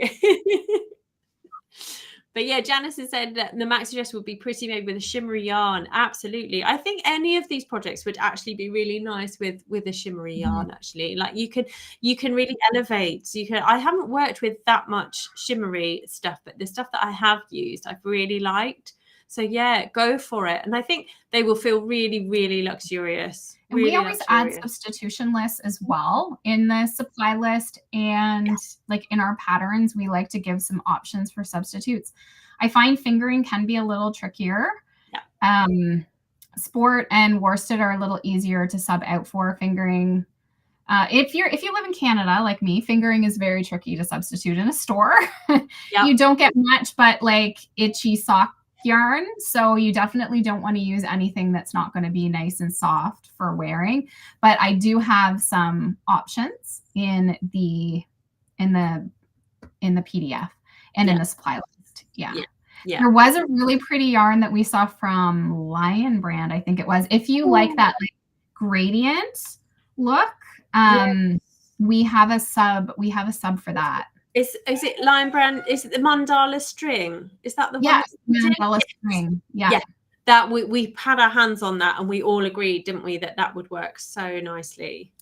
But yeah, Janice has said that the maxi dress would be pretty made with a shimmery yarn. Absolutely. I think any of these projects would actually be really nice with a shimmery yarn, actually. Like you can really elevate. I haven't worked with that much shimmery stuff, but the stuff that I have used, I've really liked. So yeah, go for it. And I think they will feel really, really luxurious. And we always add substitution lists as well in the supply list. And like in our patterns, we like to give some options for substitutes. I find fingering can be a little trickier. Sport and worsted are a little easier to sub out for. Fingering, if you live in Canada like me, fingering is very tricky to substitute in a store. You don't get much but like itchy sock yarn, so you definitely don't want to use anything that's not going to be nice and soft for wearing. But I do have some options in the PDF and in the supply list. There was a really pretty yarn that we saw from Lion Brand, I think it was. If you like that like gradient look, we have a sub for that. Is it Lion Brand? Is it the mandala string? Is that the one? Yes, mandala string. Yeah. That we had our hands on that, and we all agreed, didn't we, that would work so nicely.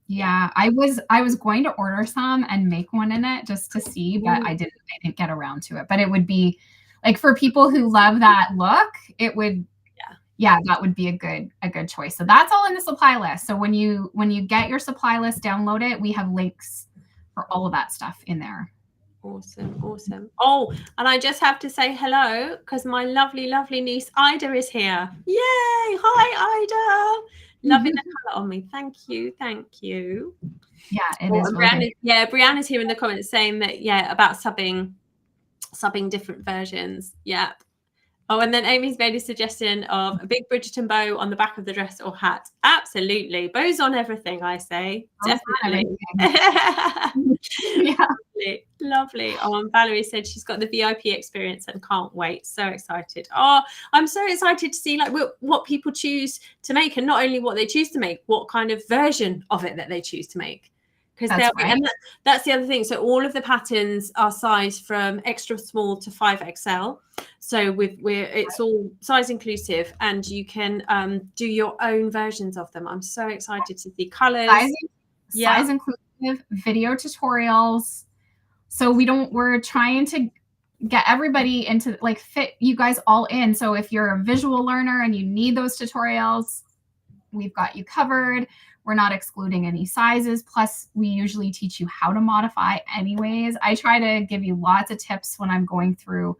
Yeah, I was going to order some and make one in it just to see, but I didn't get around to it. But it would be like for people who love that look, it would. Yeah, that would be a good choice. So that's all in the supply list. So when you get your supply list, download it. We have links for all of that stuff in there. Awesome. Oh, and I just have to say hello because my lovely niece Ida is here. Yay! Hi, Ida. Loving the color on me. Thank you. Yeah, it is. Really Brianna's here in the comments saying that about subbing different versions. Yeah. Oh, and then Amy's made a suggestion of a big Bridgerton bow on the back of the dress or hat. Absolutely. Bows on everything, I say. Definitely. Lovely. Oh, and Valerie said she's got the VIP experience and can't wait. So excited. Oh, I'm so excited to see like what people choose to make, and not only what they choose to make, what kind of version of it that they choose to make. Because that's the other thing. So all of the patterns are sized from extra small to 5XL. So it's all size inclusive, and you can do your own versions of them. I'm so excited to see colors. Size inclusive, video tutorials. So we're trying to get everybody into like fit you guys all in. So if you're a visual learner and you need those tutorials, we've got you covered. We're not excluding any sizes. Plus, we usually teach you how to modify anyways. I try to give you lots of tips when I'm going through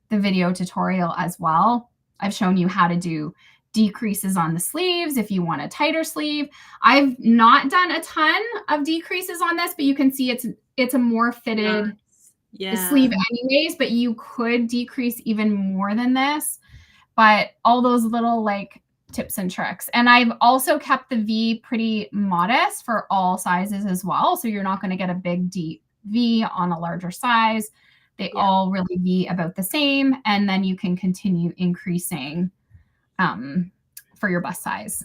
the video tutorial as well. I've shown you how to do decreases on the sleeves if you want a tighter sleeve. I've not done a ton of decreases on this, but you can see it's a more fitted the sleeve anyways, but you could decrease even more than this. But all those little like tips and tricks. And I've also kept the V pretty modest for all sizes as well. So you're not going to get a big deep V on a larger size. They all really be about the same. And then you can continue increasing for your bust size.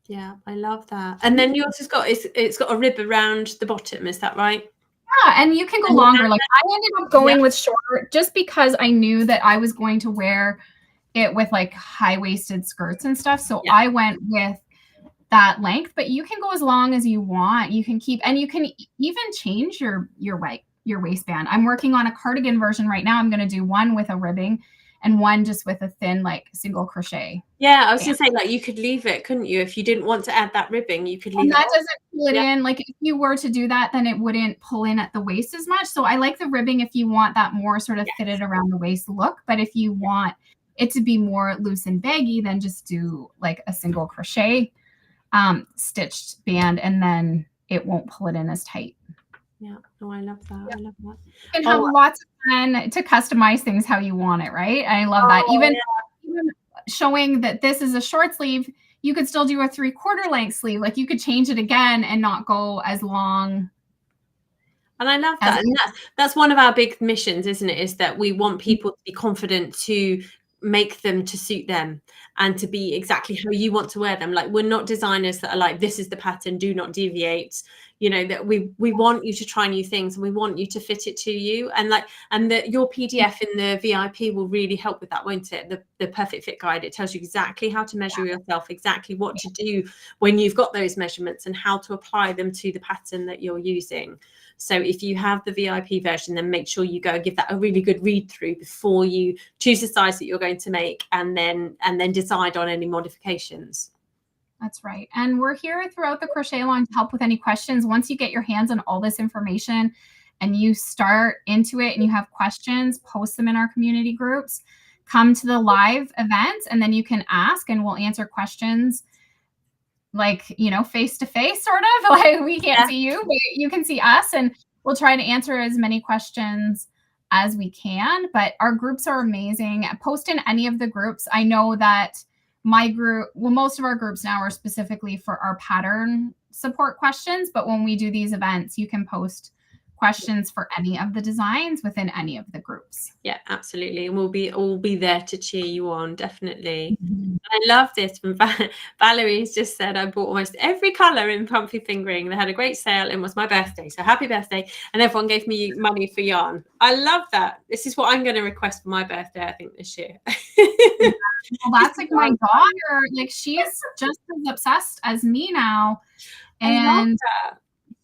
Yeah, I love that. And then yours has got, it's got a rib around the bottom. Is that right? Yeah, and you can go longer. Like I ended up going with shorter just because I knew that I was going to wear it with like high-waisted skirts and stuff. So I went with that length, but you can go as long as you want. You can keep, and you can even change your waistband. I'm working on a cardigan version right now. I'm going to do one with a ribbing and one just with a thin like single crochet. Yeah, I was going to say, like, you could leave it, couldn't you? If you didn't want to add that ribbing, you could leave it. That doesn't pull it in. Like if you were to do that, then it wouldn't pull in at the waist as much. So I like the ribbing if you want that more sort of fitted around the waist look. But if you want it to be more loose and baggy, then just do like a single crochet stitched band, and then it won't pull it in as tight. Yeah. Oh, I love that. I love that. You can have lots of fun to customize things how you want it, right? I love that. Even showing that this is a short sleeve, you could still do a 3/4 length sleeve. Like you could change it again and not go as long. And I love that. And that's one of our big missions, isn't it? Is that we want people to be confident to make them to suit them and to be exactly how you want to wear them. Like we're not designers that are like, this is the pattern, do not deviate. You know, that we want you to try new things and we want you to fit it to you. And like, and that your PDF in the VIP will really help with that, won't it? The perfect fit guide, it tells you exactly how to measure yourself, exactly what to do when you've got those measurements and how to apply them to the pattern that you're using. So if you have the VIP version, then make sure you go and give that a really good read through before you choose the size that you're going to make, and then decide on any modifications. That's right. And we're here throughout the crochet along to help with any questions. Once you get your hands on all this information and you start into it and you have questions, post them in our community groups, come to the live events, and then you can ask and we'll answer questions like, you know, face to face, sort of. Like we can't see you, but you can see us, and we'll try to answer as many questions as we can. But our groups are amazing. Post in any of the groups. I know that my group, well, most of our groups now are specifically for our pattern support questions, but when we do these events, you can post questions for any of the designs within any of the groups. Yeah, absolutely. And we'll all be there to cheer you on, definitely. I love this from Valerie's just said, I bought almost every color in Pumpy Fingering. They had a great sale and it was my birthday. So happy birthday. And everyone gave me money for yarn. I love that. This is what I'm going to request for my birthday, I think, this year. Well, that's like my daughter. Like she's just as obsessed as me now. And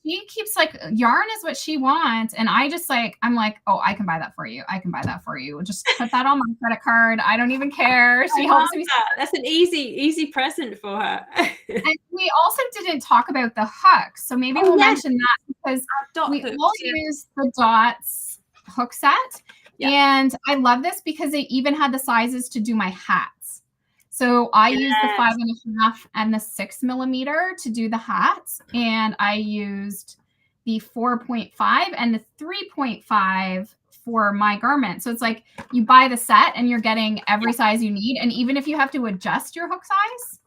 she keeps like, yarn is what she wants. And I just like, I'm like, oh, I can buy that for you. I can buy that for you. Just put that on my credit card. I don't even care. She helps me. That's an easy present for her. And we also didn't talk about the hooks. So maybe we'll mention that, because we all use the Dots hook set. And I love this because they even had the sizes to do my hats. So I use the 5.5 and the 6 millimeter to do the hats. And I used the 4.5 and the 3.5 for my garment. So it's like you buy the set and you're getting every size you need. And even if you have to adjust your hook size,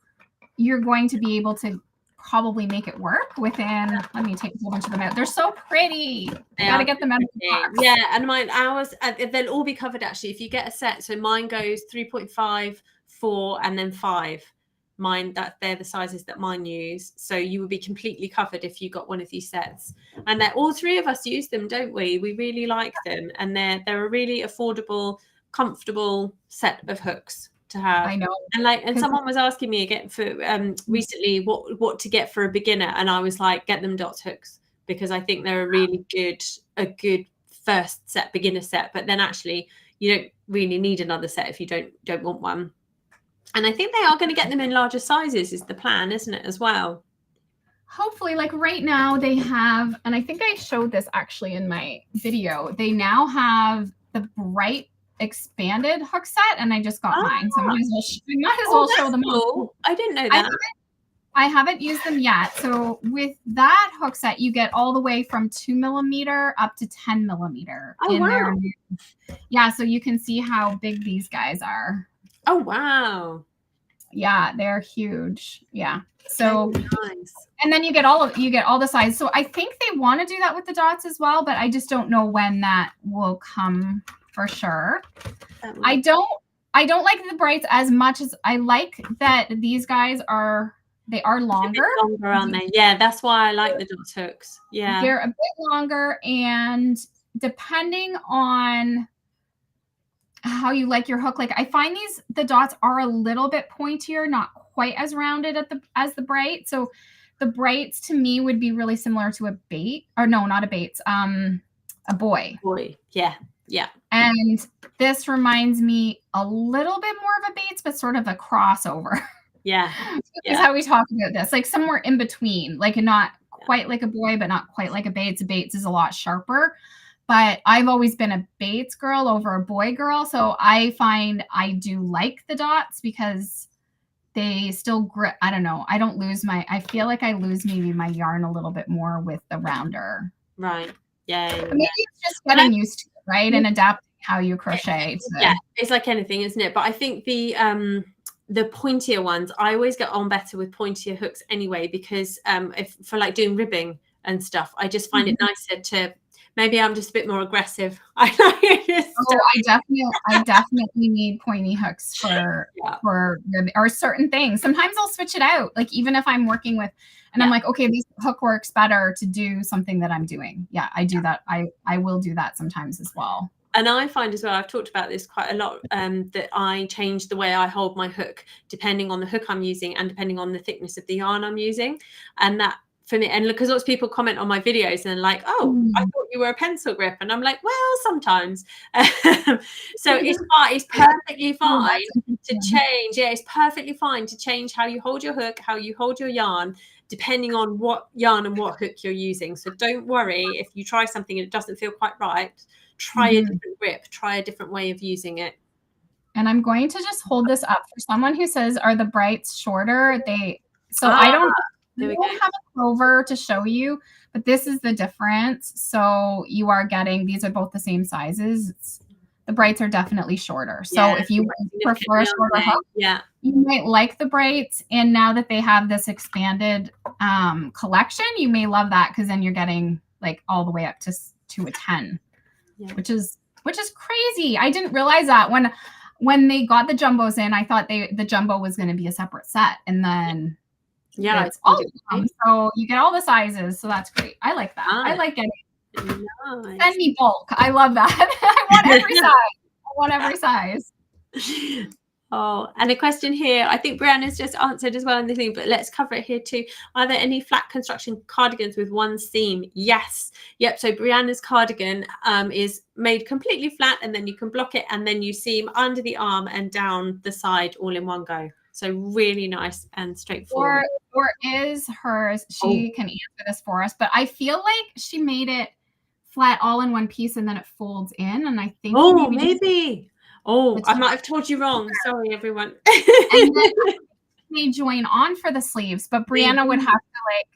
you're going to be able to probably make it work within, let me take a whole bunch of them out. They're so pretty. You got to get them out of the box. Yeah, and ours, they'll all be covered actually if you get a set. So mine goes 3.5, 4, and then 5. Mine, they're the sizes that mine use. So you would be completely covered if you got one of these sets. And all three of us use them, don't we? We really like them, and they're a really affordable, comfortable set of hooks to have. I know. And someone was asking me again for recently what to get for a beginner, and I was like, get them Dots hooks, because I think they're a good first set, beginner set. But then actually you don't really need another set if you don't want one. And I think they are going to get them in larger sizes is the plan, isn't it, as well? Hopefully. Like right now they have, and I think I showed this actually in my video, they now have the bright expanded hook set, and I just got mine, so I might as well show them all. I didn't know that. I haven't used them yet. So with that hook set, you get all the way from 2mm up to 10mm Oh, wow. Yeah, so you can see how big these guys are. Oh, wow. Yeah, they're huge. Yeah. So nice. And then you get all the size. So I think they want to do that with the dots as well, but I just don't know when that will come for sure. I don't like the brights as much as I like that these guys are. They are longer. Longer, aren't they? Yeah, that's why I like the dot hooks. Yeah. They're a bit longer, and depending on how you like your hook, like I find the dots are a little bit pointier, not quite as rounded as the bright. So the brights to me would be really similar to a bait, or no, not a bait, a buoy. Yeah. Yeah. And this reminds me a little bit more of a baits, but sort of a crossover. Yeah. Is how we talk about this, like somewhere in between, like not quite like a buoy, but not quite like a baits. A baits is a lot sharper, but I've always been a baits girl over a buoy girl. So I find I do like the dots because they still grip. I don't know. I feel like I lose maybe my yarn a little bit more with the rounder. Right. Yeah. But maybe it's just getting used to it, right? And adapting how you crochet. Yeah, it's like anything, isn't it? But I think the pointier ones, I always get on better with pointier hooks anyway, because if for like doing ribbing and stuff, I just find it nicer to, maybe I'm just a bit more aggressive. I definitely need pointy hooks for or certain things. Sometimes I'll switch it out. Like even if I'm working with, and I'm like, okay, this hook works better to do something that I'm doing. Yeah, I do that. I will do that sometimes as well. And I find as well, I've talked about this quite a lot, that I change the way I hold my hook depending on the hook I'm using and depending on the thickness of the yarn I'm using. And that for me, and because lots of people comment on my videos and they're like, oh, I thought you were a pencil grip. And I'm like, well, sometimes. So it's perfectly fine to change. Yeah, it's perfectly fine to change how you hold your hook, how you hold your yarn, depending on what yarn and what hook you're using. So don't worry if you try something and it doesn't feel quite right. Try a different grip, try a different way of using it. And I'm going to just hold this up for someone who says, are the brights shorter? I don't have a clover to show you, but this is the difference. So you are getting, these are both the same sizes. The brights are definitely shorter. So if you prefer a shorter hook, you might like the brights. And now that they have this expanded collection, you may love that, because then you're getting like all the way up to a 10. Yeah. Which is crazy. I didn't realize that when they got the jumbos in, I thought the jumbo was going to be a separate set, and then it's all of them. So you get all the sizes. So that's great. I like that. I like getting. Nice. Send me bulk. I love that. I want every size. Oh, and a question here, I think Brianna's just answered as well in the thing, but let's cover it here too. Are there any flat construction cardigans with one seam? Yes. Yep. So Brianna's cardigan is made completely flat, and then you can block it, and then you seam under the arm and down the side all in one go. So really nice and straightforward. Or is hers, she can answer this for us, but I feel like she made it flat all in one piece and then it folds in, and I think maybe. I might have told you wrong. Sorry, everyone. And then they join on for the sleeves, but Brianna would have to like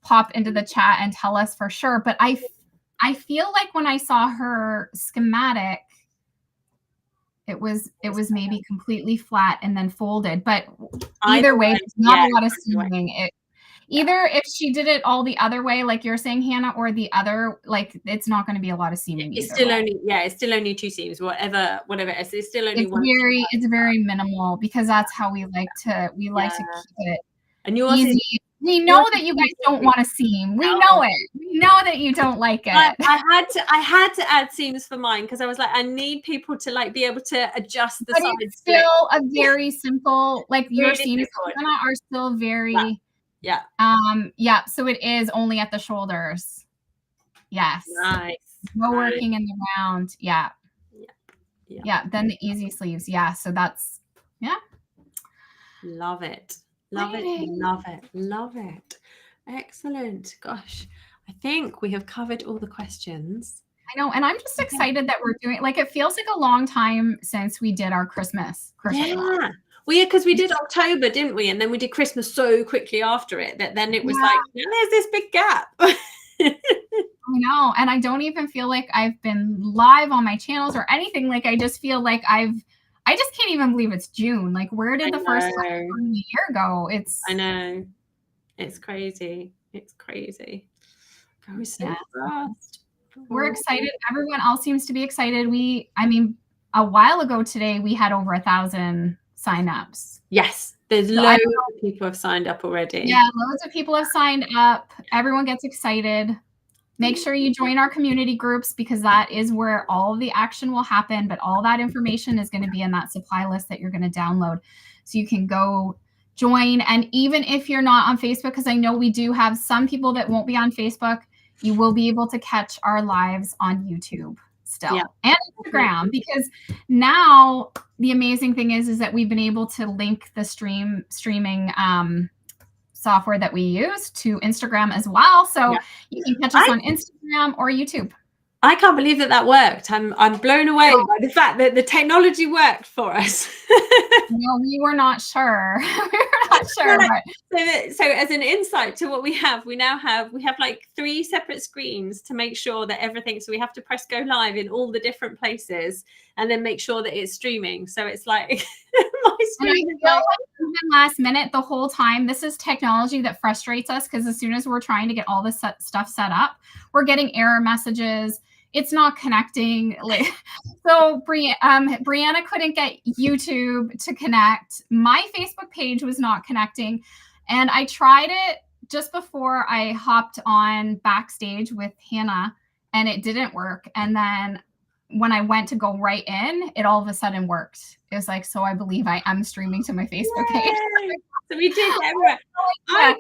pop into the chat and tell us for sure. But I feel like when I saw her schematic, it was maybe completely flat and then folded. But either way, there's not a lot of seaming. Either if she did it all the other way, like you're saying, Hannah, or the other, like it's not going to be like to seaming. It's still only two seams, whatever it is. It's still only one. It's very minimal, because that's how we like to keep it easy. We know that you guys don't want to seam. We know it. We know that you don't like it. I had to add seams for mine, because I was like, I need people to like be able to adjust the sides. It's still a very simple, like your seams are still very. So it is only at the shoulders. Yes. Nice. No working in the round. Yeah. Then the easy sleeves. Yeah. So that's Love it. Excellent. Gosh, I think we have covered all the questions. I know, and I'm just excited that we're doing, like, it feels like a long time since we did our Christmas crochet. because we did October, didn't we? And then we did Christmas so quickly after it that then it was like, there's this big gap. I know. And I don't even feel like I've been live on my channels or anything. Like, I just feel like I just can't even believe it's June. Like, where did the first half of the year go? I know. It's crazy. It's crazy. Goes so fast. We're excited. Everyone else seems to be excited. I mean, a while ago today, we had over 1,000 signups. Yes. There's loads of people have signed up already. Yeah, loads of people have signed up. Everyone gets excited. Make sure you join our community groups, because that is where all of the action will happen. But all that information is going to be in that supply list that you're going to download. So you can go join. And even if you're not on Facebook, because I know we do have some people that won't be on Facebook, you will be able to catch our lives on YouTube still, and Instagram, because now the amazing thing is that we've been able to link the streaming software that we use to Instagram as well. So you can catch us on Instagram or YouTube. I can't believe that worked. I'm blown away by the fact that the technology worked for us. No, we were not sure. We were not sure. So as an insight to what we have like 3 separate screens to make sure that everything. So we have to press go live in all the different places and then make sure that it's streaming. So it's like my screen is like even last minute the whole time. This is technology that frustrates us, because as soon as we're trying to get all this stuff set up, we're getting error messages. It's not connecting. So Brianna couldn't get YouTube to connect. My Facebook page was not connecting. And I tried it just before I hopped on backstage with Hannah, and it didn't work. And then when I went to go right in, it all of a sudden worked. It was like, so I believe I am streaming to my Facebook page. So we did everywhere. We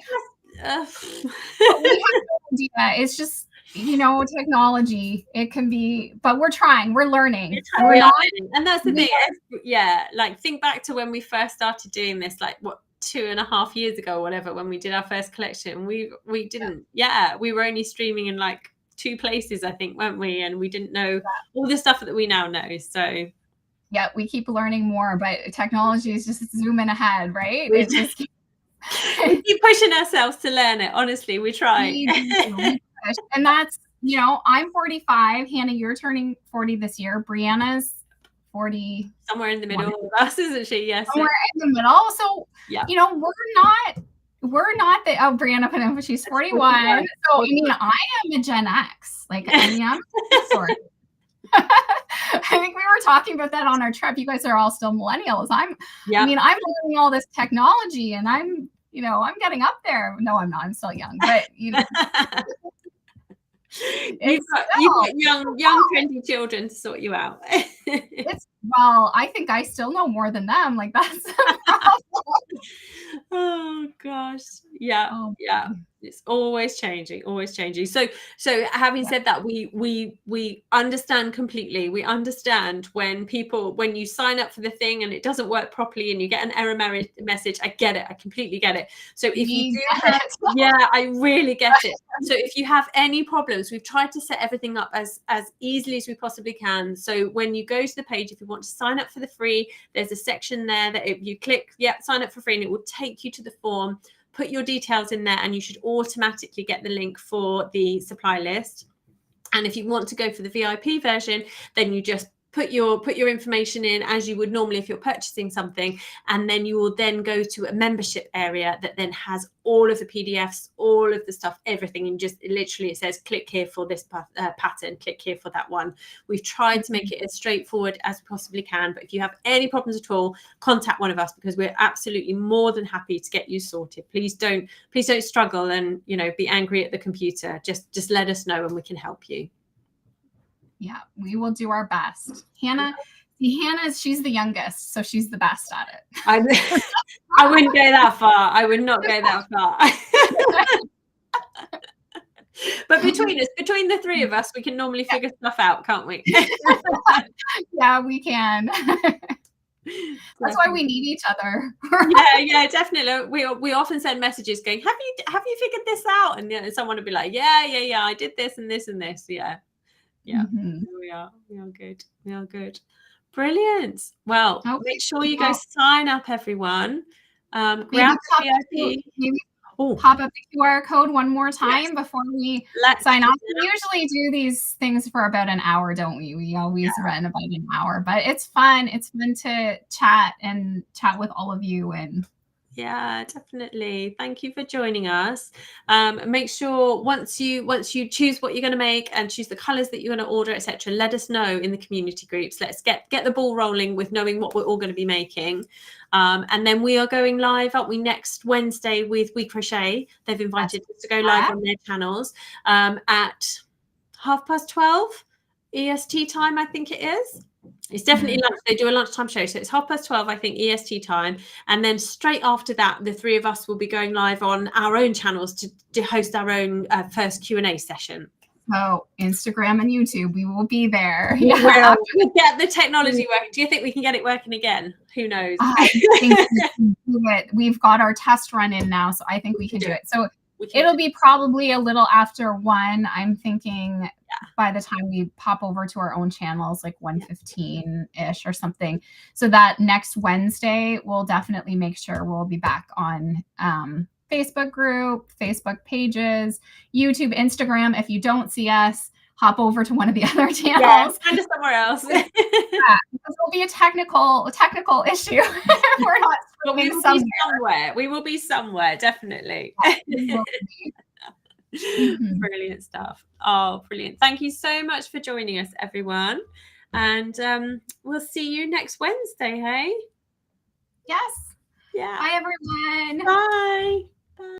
have no idea. It's just, technology. It can be, but we're trying. We're learning. And that's the thing. Yeah, like think back to when we first started doing this, like 2.5 years ago or whatever, when we did our first collection. We didn't. We were only streaming in like 2 places, I think, weren't we? And we didn't know all the stuff that we now know. So yeah, we keep learning more, but technology is just zooming ahead, right? We keep pushing ourselves to learn it. Honestly, we try. And that's, I'm 45. Hannah, you're turning 40 this year. Brianna's 40. Somewhere in the middle of us, isn't she? Yes. Somewhere in the middle. So, we're not the, Brianna put in, she's 41. So, I mean, I am a Gen X. Like, I mean, I'm sorry. I think we were talking about that on our trip. You guys are all still millennials. I mean, I'm learning all this technology, and I'm getting up there. No, I'm not. I'm still young, but you've got young trendy children to sort you out. Well, I think I still know more than them. Like, that's the problem. Oh gosh. Yeah. It's always changing. So having said that, we understand completely. We understand when you sign up for the thing and it doesn't work properly and you get an error message. I get it. I completely get it. So if you do I really get it. So if you have any problems, we've tried to set everything up as easily as we possibly can. So when you go to the page, if you want to sign up for the free, there's a section there that if you click, sign up for free, and it will take you to the form. Put your details in there and you should automatically get the link for the supply list. And if you want to go for the VIP version, then you just put your information in as you would normally if you're purchasing something, and then you will then go to a membership area that then has all of the PDFs, all of the stuff, everything, and just literally it says click here for this pattern, click here for that one. We've tried to make it as straightforward as we possibly can, but if you have any problems at all, contact one of us, because we're absolutely more than happy to get you sorted. Please don't struggle and be angry at the computer. Just let us know and we can help you. Yeah, we will do our best. Hannah, she's the youngest, so she's the best at it. I wouldn't go that far. I would not go that far. But between the 3 of us, we can normally figure stuff out, can't we? Yeah, we can. That's why we need each other. Yeah, definitely. We often send messages going, have you figured this out? And someone would be like, yeah, I did this and this and this. Yeah. Mm-hmm. We are good. Brilliant. Well, Okay, make sure you go well, sign up, everyone. maybe Grab pop the up VIP. maybe Oh, pop up the QR code one more yes. time before we Let's sign do off. that. We usually do these things for about an hour, don't we? We always Yeah. run about an hour, but it's fun. It's fun to chat with all of you. And Yeah, definitely. Thank you for joining us. Make sure once you choose what you're going to make and choose the colors that you're going to order, etc., let us know in the community groups. Let's get the ball rolling with knowing what we're all going to be making. And then we are going live, aren't we, next Wednesday with We Crochet. They've invited us to go live on their channels at 12:30 EST time, I think it is. It's definitely lunch. They do a lunchtime show, so it's 12:30, I think, EST time. And then straight after that, the three of us will be going live on our own channels to host our own first Q&A session. so Instagram and YouTube, we will be there. We'll get the technology working. Do you think we can get it working again? Who knows? I think we can do it. We've got our test run in now, so I think we can do it. So it'll be probably a little after 1. I'm thinking by the time we pop over to our own channels, like 1:15-ish or something. So that next Wednesday, we'll definitely make sure we'll be back on Facebook group, Facebook pages, YouTube, Instagram. If you don't see us, hop over to one of the other channels. Yeah, find us somewhere else. Because there'll be a technical issue. We're not streaming somewhere. We will be somewhere, definitely. Brilliant stuff. Oh, brilliant. Thank you so much for joining us, everyone. And we'll see you next Wednesday, hey? Yes. Yeah. Bye, everyone. Bye.